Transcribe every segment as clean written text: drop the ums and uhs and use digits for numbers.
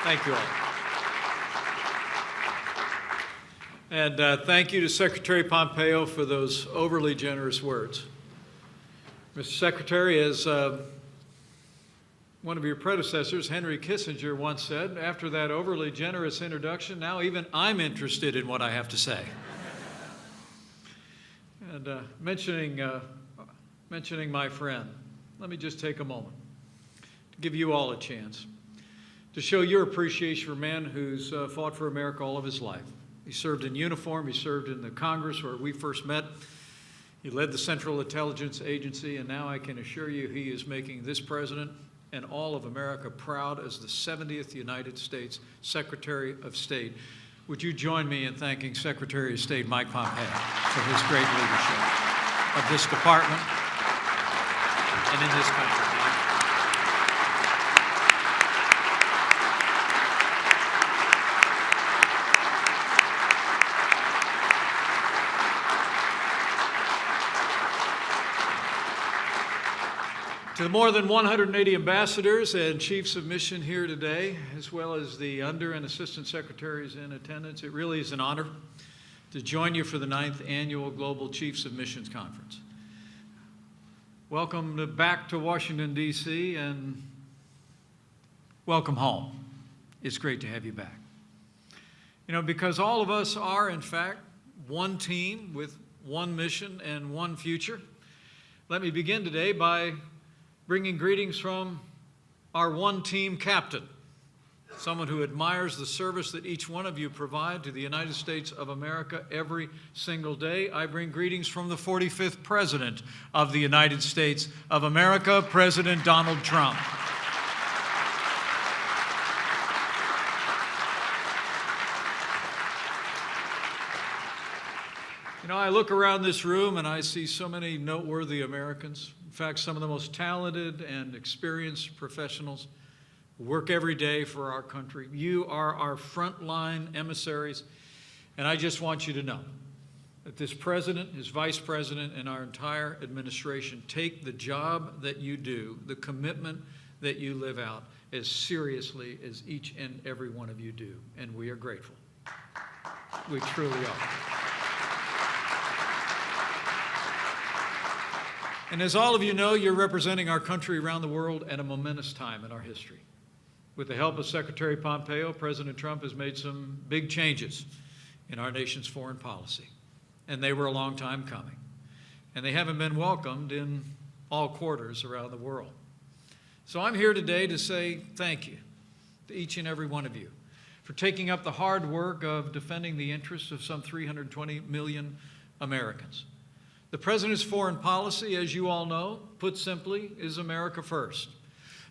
Thank you all. And thank you to Secretary Pompeo for those overly generous words. Mr. Secretary, as one of your predecessors, Henry Kissinger, once said, after that overly generous introduction, now even I'm interested in what I have to say. And mentioning my friend, let me just take a moment to give you all a chance to show your appreciation for a man who's fought for America all of his life. He served in uniform, he served in the Congress where we first met, he led the Central Intelligence Agency, and now I can assure you he is making this president and all of America proud as the 70th United States Secretary of State. Would you join me in thanking Secretary of State Mike Pompeo for his great leadership of this department and in this country? To the more than 180 ambassadors and chiefs of mission here today, as well as the under and assistant secretaries in attendance, it really is an honor to join you for the 9th Annual Global Chiefs of Missions Conference. Welcome back to Washington, D.C., and welcome home. It's great to have you back. You know, because all of us are, in fact, one team with one mission and one future, let me begin today by bringing greetings from our one-team captain, someone who admires the service that each one of you provide to the United States of America every single day. I bring greetings from the 45th President of the United States of America, President Donald Trump. You know, I look around this room and I see so many noteworthy Americans. In fact, some of the most talented and experienced professionals who work every day for our country. You are our frontline emissaries, and I just want you to know that this president, his vice president, and our entire administration take the job that you do, the commitment that you live out, as seriously as each and every one of you do, and we are grateful. We truly are. And as all of you know, you're representing our country around the world at a momentous time in our history. With the help of Secretary Pompeo, President Trump has made some big changes in our nation's foreign policy. And they were a long time coming. And they haven't been welcomed in all quarters around the world. So I'm here today to say thank you to each and every one of you for taking up the hard work of defending the interests of some 320 million Americans. The President's foreign policy, as you all know, put simply, is America first.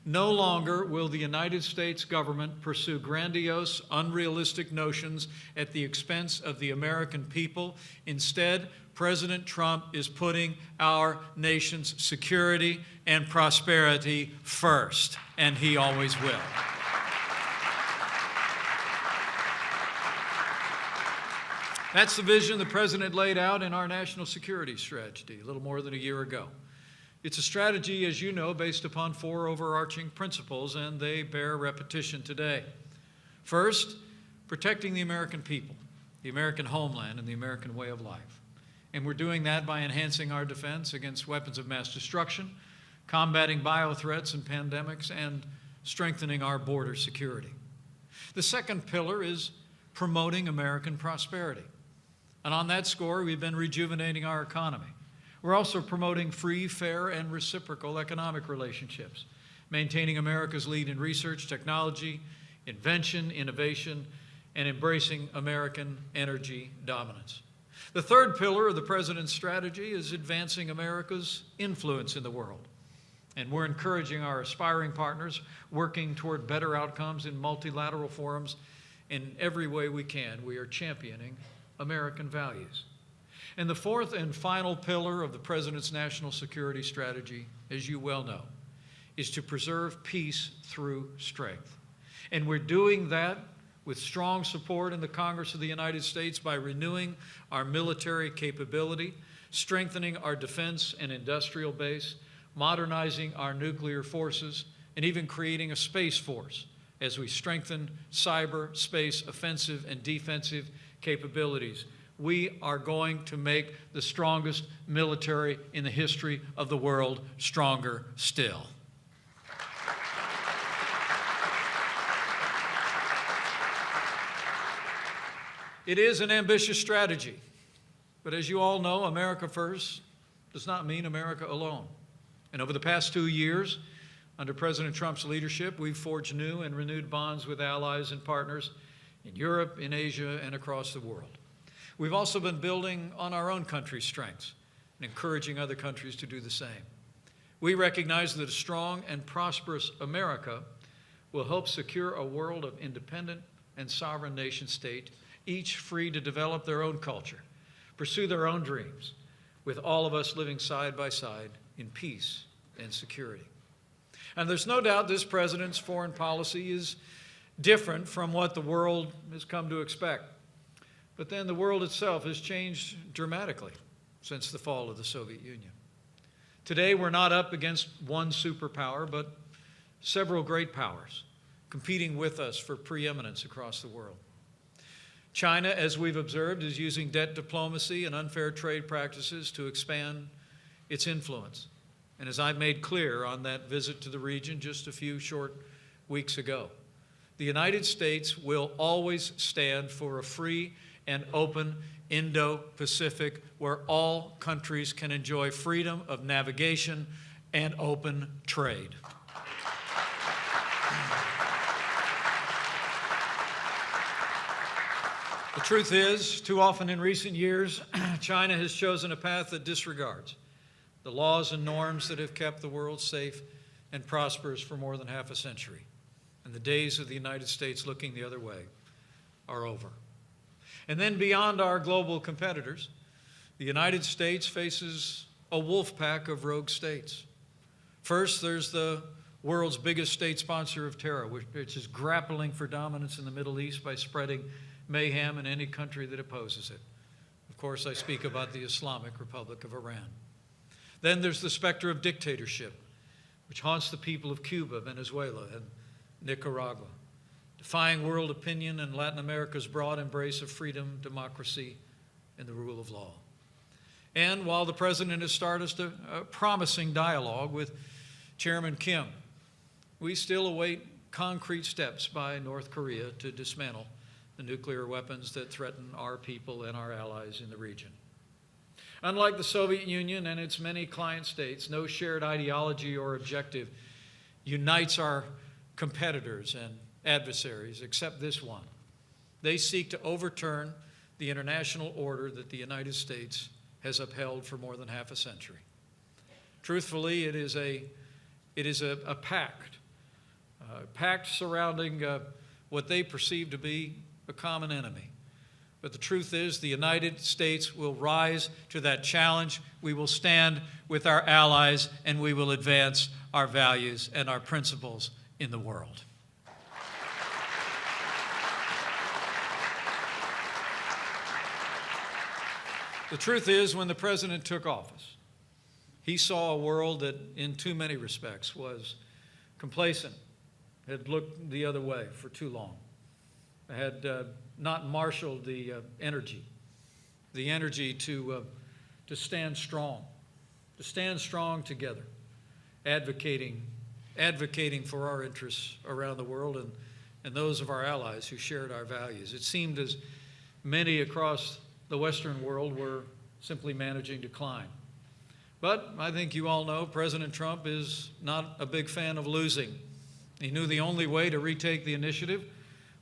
No longer will the United States government pursue grandiose, unrealistic notions at the expense of the American people. Instead, President Trump is putting our nation's security and prosperity first, and he always will. That's the vision the President laid out in our national security strategy a little more than a year ago. It's a strategy, as you know, based upon 4 overarching principles, and they bear repetition today. First, protecting the American people, the American homeland, and the American way of life. And we're doing that by enhancing our defense against weapons of mass destruction, combating biothreats and pandemics, and strengthening our border security. The second pillar is promoting American prosperity. And on that score, we've been rejuvenating our economy. We're also promoting free, fair, and reciprocal economic relationships, maintaining America's lead in research, technology, invention, innovation, and embracing American energy dominance. The third pillar of the President's strategy is advancing America's influence in the world. And we're encouraging our aspiring partners, working toward better outcomes in multilateral forums. In every way we can, we are championing American values. And the fourth and final pillar of the President's national security strategy, as you well know, is to preserve peace through strength. And we're doing that with strong support in the Congress of the United States by renewing our military capability, strengthening our defense and industrial base, modernizing our nuclear forces, and even creating a space force as we strengthen cyber, space, offensive, and defensive capabilities. We are going to make the strongest military in the history of the world stronger still. It is an ambitious strategy, but as you all know, America first does not mean America alone. And over the past 2 years, under President Trump's leadership, we've forged new and renewed bonds with allies and partners in Europe, in Asia, and across the world. We've also been building on our own country's strengths and encouraging other countries to do the same. We recognize that a strong and prosperous America will help secure a world of independent and sovereign nation-state, each free to develop their own culture, pursue their own dreams, with all of us living side by side in peace and security. And there's no doubt this president's foreign policy is different from what the world has come to expect. But then the world itself has changed dramatically since the fall of the Soviet Union. Today, we're not up against one superpower, but several great powers competing with us for preeminence across the world. China, as we've observed, is using debt diplomacy and unfair trade practices to expand its influence. And as I made clear on that visit to the region just a few short weeks ago, the United States will always stand for a free and open Indo-Pacific where all countries can enjoy freedom of navigation and open trade. The truth is, too often in recent years, China has chosen a path that disregards the laws and norms that have kept the world safe and prosperous for more than half a century. And the days of the United States looking the other way are over. And then beyond our global competitors, the United States faces a wolf pack of rogue states. First, there's the world's biggest state sponsor of terror, which is grappling for dominance in the Middle East by spreading mayhem in any country that opposes it. Of course, I speak about the Islamic Republic of Iran. Then there's the specter of dictatorship, which haunts the people of Cuba, Venezuela, and Nicaragua, defying world opinion and Latin America's broad embrace of freedom, democracy, and the rule of law. And while the president has started a promising dialogue with Chairman Kim, we still await concrete steps by North Korea to dismantle the nuclear weapons that threaten our people and our allies in the region. Unlike the Soviet Union and its many client states, no shared ideology or objective unites our competitors and adversaries except this one. They seek to overturn the international order that the United States has upheld for more than half a century. Truthfully, it is a pact surrounding what they perceive to be a common enemy. But the truth is, the United States will rise to that challenge. We will stand with our allies, and we will advance our values and our principles in the world. The truth is, when the president took office, he saw a world that, in too many respects, was complacent, had looked the other way for too long, had not marshaled the energy to stand strong together, advocating for our interests around the world and those of our allies who shared our values. It seemed as many across the Western world were simply managing to climb. But I think you all know President Trump is not a big fan of losing. He knew the only way to retake the initiative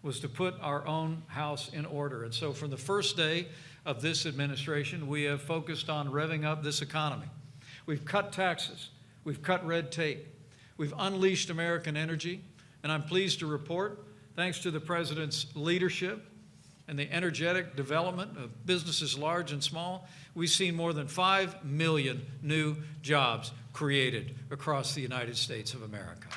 was to put our own house in order. And so from the first day of this administration, we have focused on revving up this economy. We've cut taxes. We've cut red tape. We've unleashed American energy. And I'm pleased to report, thanks to the president's leadership and the energetic development of businesses large and small, we've seen more than 5 million new jobs created across the United States of America.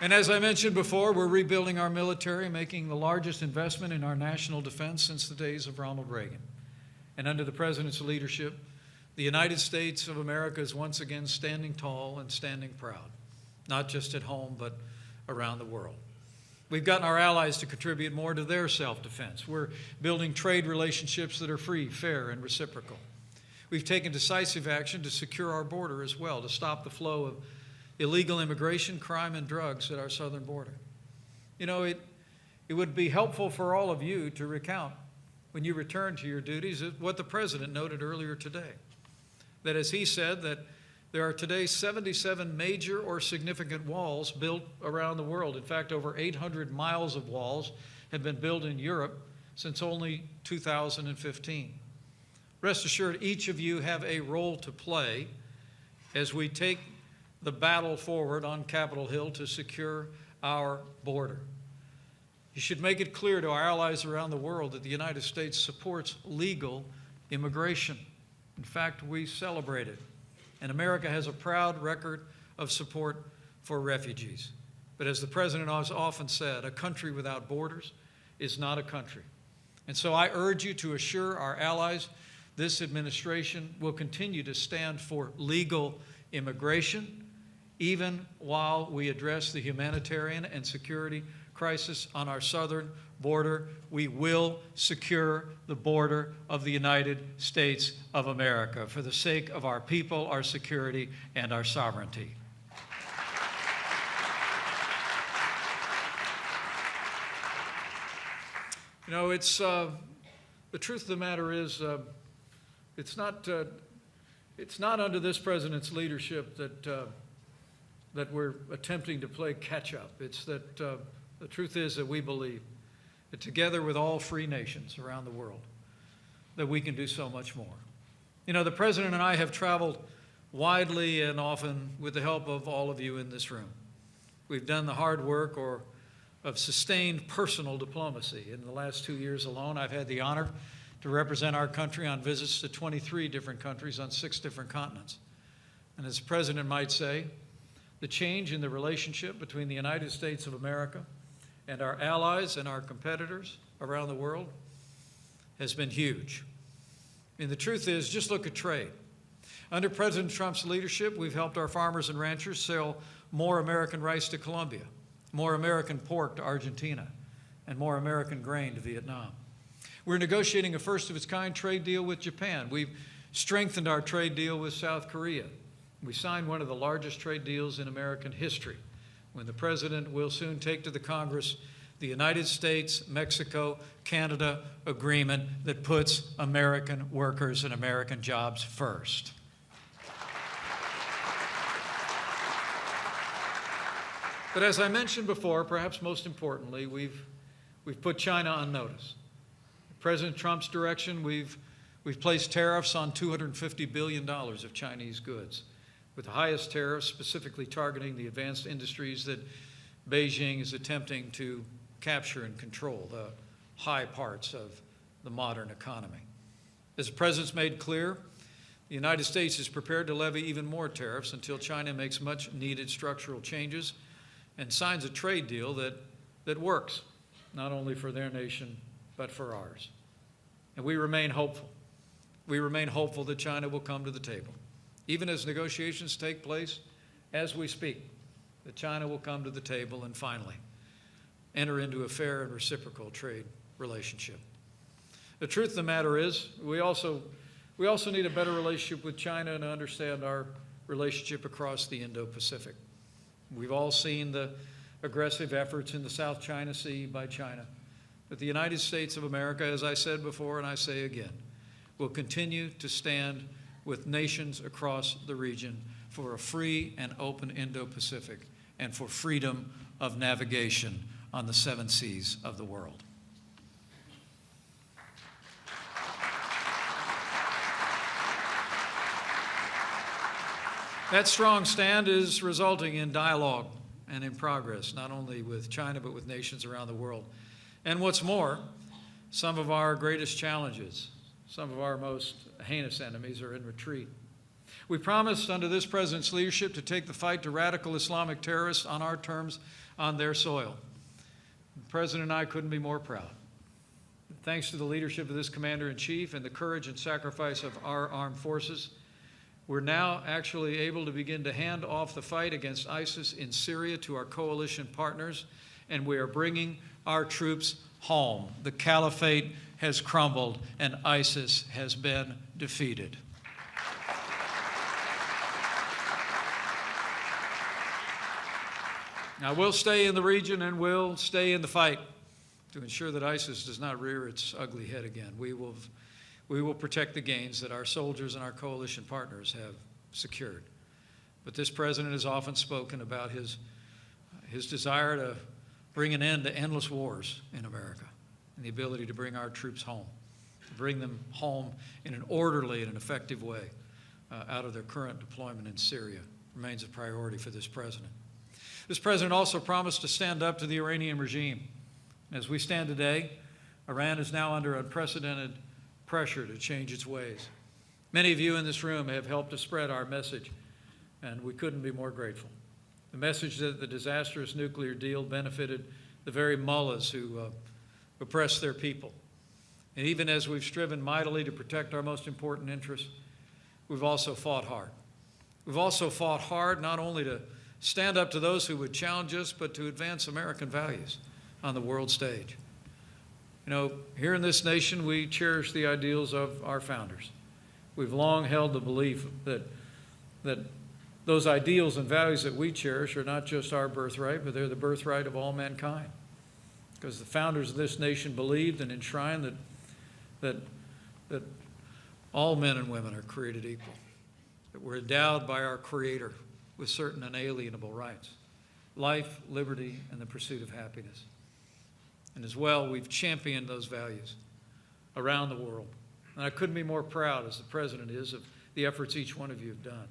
And as I mentioned before, we're rebuilding our military, making the largest investment in our national defense since the days of Ronald Reagan. And under the president's leadership, the The United States of America is once again standing tall and standing proud, not just at home, but around the world. We've gotten our allies to contribute more to their self-defense. We're building trade relationships that are free, fair, and reciprocal. We've taken decisive action to secure our border as well, to stop the flow of illegal immigration, crime, and drugs at our southern border. You know, it would be helpful for all of you to recount when you return to your duties what the President noted earlier today. That, as he said, that there are today 77 major or significant walls built around the world. In fact, over 800 miles of walls have been built in Europe since only 2015. Rest assured, each of you have a role to play as we take the battle forward on Capitol Hill to secure our border. You should make it clear to our allies around the world that the United States supports legal immigration. In fact, we celebrate it. And America has a proud record of support for refugees. But as the President has often said, a country without borders is not a country. And so I urge you to assure our allies this administration will continue to stand for legal immigration, even while we address the humanitarian and security crisis on our southern border. We will secure the border of the United States of America for the sake of our people, our security, and our sovereignty. You know, it's the truth of the matter is, it's not under this president's leadership that we're attempting to play catch-up. It's that the truth is that we believe that together with all free nations around the world, that we can do so much more. You know, the President and I have traveled widely and often with the help of all of you in this room. We've done the hard work of sustained personal diplomacy. In the last 2 years alone, I've had the honor to represent our country on visits to 23 different countries on 6 different continents. And as the President might say, the change in the relationship between the United States of America and our allies and our competitors around the world has been huge. And the truth is, just look at trade. Under President Trump's leadership, we've helped our farmers and ranchers sell more American rice to Colombia, more American pork to Argentina, and more American grain to Vietnam. We're negotiating a first-of-its-kind trade deal with Japan. We've strengthened our trade deal with South Korea. We signed one of the largest trade deals in American history when the President will soon take to the Congress the United States-Mexico-Canada agreement that puts American workers and American jobs first. But as I mentioned before, perhaps most importantly, we've put China on notice. President Trump's direction, we've placed tariffs on $250 billion of Chinese goods, with the highest tariffs specifically targeting the advanced industries that Beijing is attempting to capture and control, the high parts of the modern economy. As the President's made clear, the United States is prepared to levy even more tariffs until China makes much needed structural changes and signs a trade deal that works, not only for their nation, but for ours. And we remain hopeful. We remain hopeful that China will come to the table. Even as negotiations take place as we speak, that China will come to the table and finally enter into a fair and reciprocal trade relationship. The truth of the matter is, we also need a better relationship with China and understand our relationship across the Indo-Pacific. We've all seen the aggressive efforts in the South China Sea by China. But the United States of America, as I said before and I say again, will continue to stand with nations across the region for a free and open Indo-Pacific and for freedom of navigation on the 7 seas of the world. That strong stand is resulting in dialogue and in progress, not only with China, but with nations around the world. And what's more, some of our greatest challenges, some of our most heinous enemies are in retreat. We promised under this President's leadership to take the fight to radical Islamic terrorists on our terms on their soil. The President and I couldn't be more proud. Thanks to the leadership of this Commander-in-Chief and the courage and sacrifice of our armed forces, We're now actually able to begin to hand off the fight against ISIS in Syria to our coalition partners, and we are bringing our troops home. The caliphate has crumbled and ISIS has been defeated. Now, we'll stay in the region and we'll stay in the fight to ensure that ISIS does not rear its ugly head again. We will protect the gains that our soldiers and our coalition partners have secured. But this president has often spoken about his desire to bring an end to endless wars in America and the ability to bring our troops home, to bring them home in an orderly and an effective way out of their current deployment in Syria remains a priority for this president. This president also promised to stand up to the Iranian regime. As we stand today, Iran is now under unprecedented pressure to change its ways. Many of you in this room have helped to spread our message, and we couldn't be more grateful. The message that the disastrous nuclear deal benefited the very mullahs who oppress their people. And even as we've striven mightily to protect our most important interests, we've also fought hard. We've also fought hard not only to stand up to those who would challenge us, but to advance American values on the world stage. You know, here in this nation, we cherish the ideals of our founders. We've long held the belief that those ideals and values that we cherish are not just our birthright, but they're the birthright of all mankind. Because the founders of this nation believed and enshrined that all men and women are created equal, that we're endowed by our Creator with certain unalienable rights: life, liberty, and the pursuit of happiness. And as well, we've championed those values around the world. And I couldn't be more proud, as the President is, of the efforts each one of you have done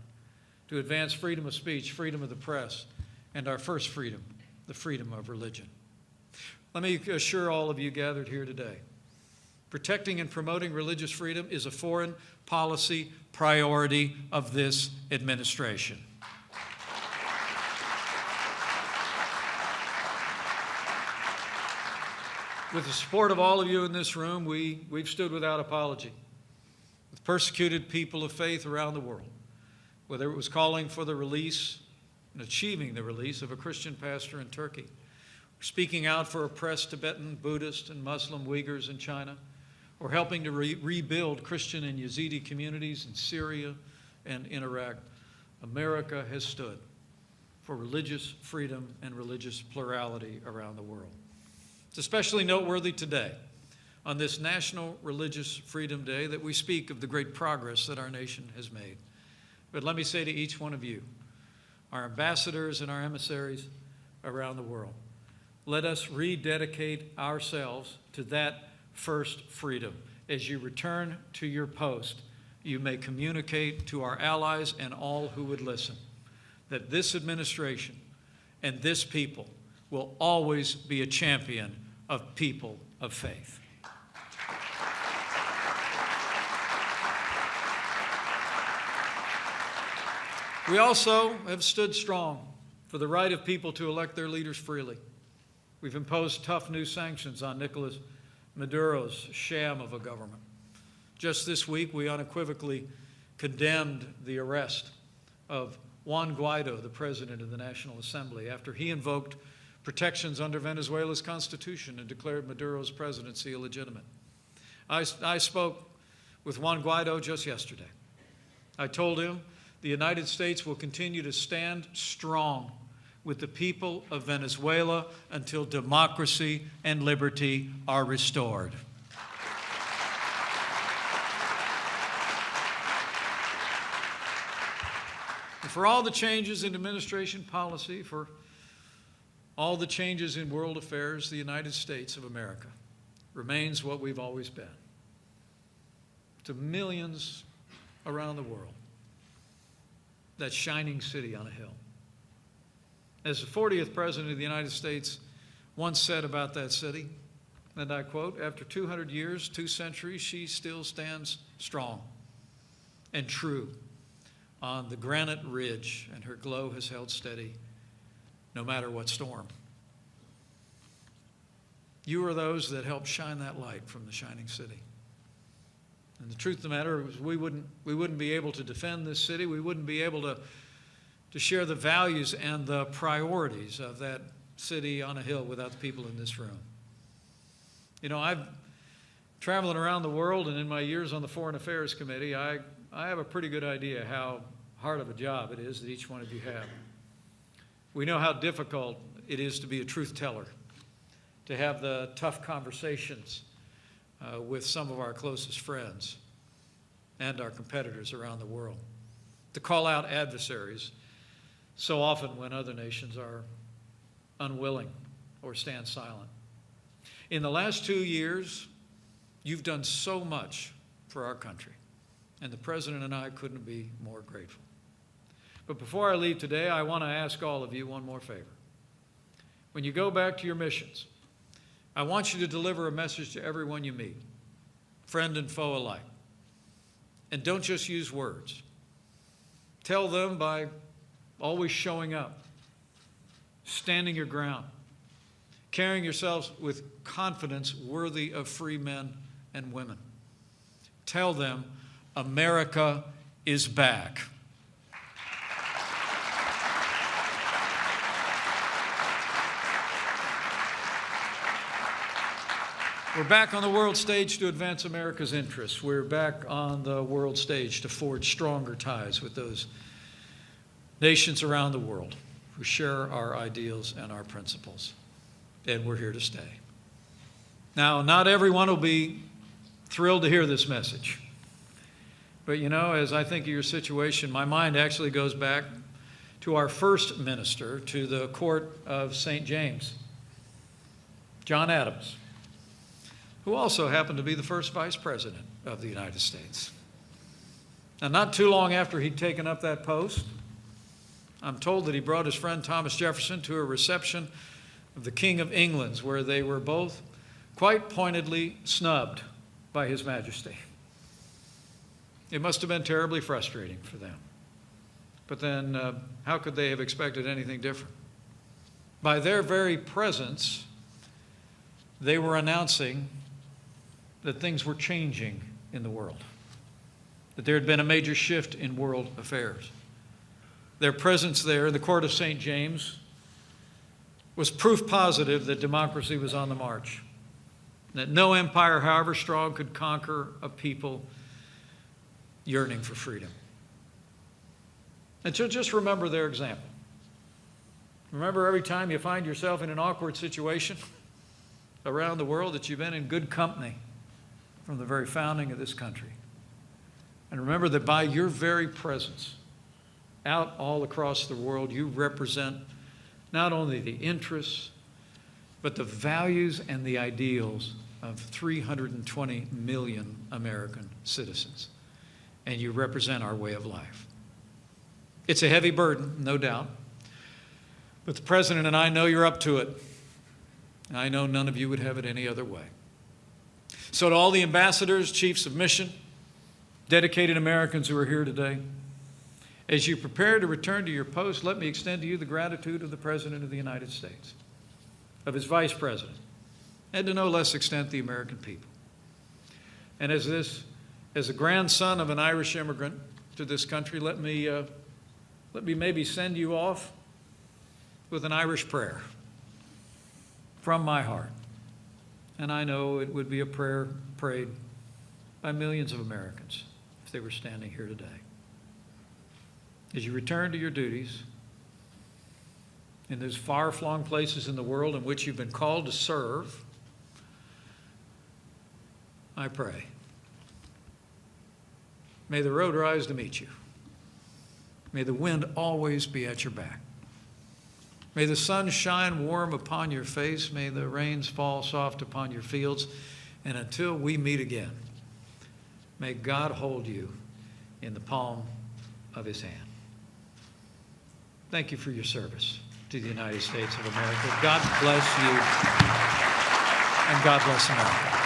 to advance freedom of speech, freedom of the press, and our first freedom, the freedom of religion. Let me assure all of you gathered here today, protecting and promoting religious freedom is a foreign policy priority of this administration. With the support of all of you in this room, we've stood without apology with persecuted people of faith around the world, whether it was calling for the release and achieving the release of a Christian pastor in Turkey, or speaking out for oppressed Tibetan, Buddhist, and Muslim Uyghurs in China, or helping to rebuild Christian and Yazidi communities in Syria and in Iraq. America has stood for religious freedom and religious plurality around the world. It's especially noteworthy today, on this National Religious Freedom Day, that we speak of the great progress that our nation has made. But let me say to each one of you, our ambassadors and our emissaries around the world, let us rededicate ourselves to that first freedom. As you return to your post, you may communicate to our allies and all who would listen that this administration and this people will always be a champion of people of faith. We also have stood strong for the right of people to elect their leaders freely. We've imposed tough new sanctions on Nicolas Maduro's sham of a government. Just this week, we unequivocally condemned the arrest of Juan Guaido, the president of the National Assembly, after he invoked protections under Venezuela's constitution and declared Maduro's presidency illegitimate. I spoke with Juan Guaido just yesterday. I told him the United States will continue to stand strong with the people of Venezuela until democracy and liberty are restored. And for all the changes in administration policy, for all the changes in world affairs, the United States of America remains what we've always been. To millions around the world, that shining city on a hill. As the 40th President of the United States once said about that city, and I quote, "After 200 years, 2 centuries, she still stands strong and true on the granite ridge, and her glow has held steady no matter what storm." You are those that help shine that light from the shining city. And the truth of the matter is we wouldn't be able to defend this city. We wouldn't be able to share the values and the priorities of that city on a hill without the people in this room. You know, I've traveling around the world, and in my years on the Foreign Affairs Committee, I have a pretty good idea how hard of a job it is that each one of you have. We know how difficult it is to be a truth teller, to have the tough conversations with some of our closest friends and our competitors around the world, to call out adversaries so often when other nations are unwilling or stand silent. In the last 2 years, you've done so much for our country, and the President and I couldn't be more grateful. But before I leave today, I want to ask all of you one more favor. When you go back to your missions, I want you to deliver a message to everyone you meet, friend and foe alike. And don't just use words. Tell them by always showing up, standing your ground, carrying yourselves with confidence worthy of free men and women. Tell them America is back. We're back on the world stage to advance America's interests. We're back on the world stage to forge stronger ties with those nations around the world who share our ideals and our principles. And we're here to stay. Now, not everyone will be thrilled to hear this message. But you know, as I think of your situation, my mind actually goes back to our first minister to the court of St. James, John Adams, who also happened to be the first vice president of the United States. Now, not too long after he'd taken up that post, I'm told that he brought his friend Thomas Jefferson to a reception of the King of England's, where they were both quite pointedly snubbed by His Majesty. It must have been terribly frustrating for them. But then, how could they have expected anything different? By their very presence, they were announcing that things were changing in the world, that there had been a major shift in world affairs. Their presence there in the court of St. James was proof positive that democracy was on the march, that no empire, however strong, could conquer a people yearning for freedom. And so just remember their example. Remember, every time you find yourself in an awkward situation around the world, that you've been in good company from the very founding of this country. And remember that by your very presence out all across the world, you represent not only the interests, but the values and the ideals of 320 million American citizens. And you represent our way of life. It's a heavy burden, no doubt. But the President and I know you're up to it. And I know none of you would have it any other way. So to all the ambassadors, chiefs of mission, dedicated Americans who are here today, as you prepare to return to your post, let me extend to you the gratitude of the President of the United States, of his Vice President, and to no less extent the American people. And as a grandson of an Irish immigrant to this country, let me maybe send you off with an Irish prayer from my heart. And I know it would be a prayer prayed by millions of Americans if they were standing here today. As you return to your duties in those far-flung places in the world in which you've been called to serve, I pray, may the road rise to meet you. May the wind always be at your back. May the sun shine warm upon your face. May the rains fall soft upon your fields. And until we meet again, may God hold you in the palm of his hand. Thank you for your service to the United States of America. God bless you, and God bless America.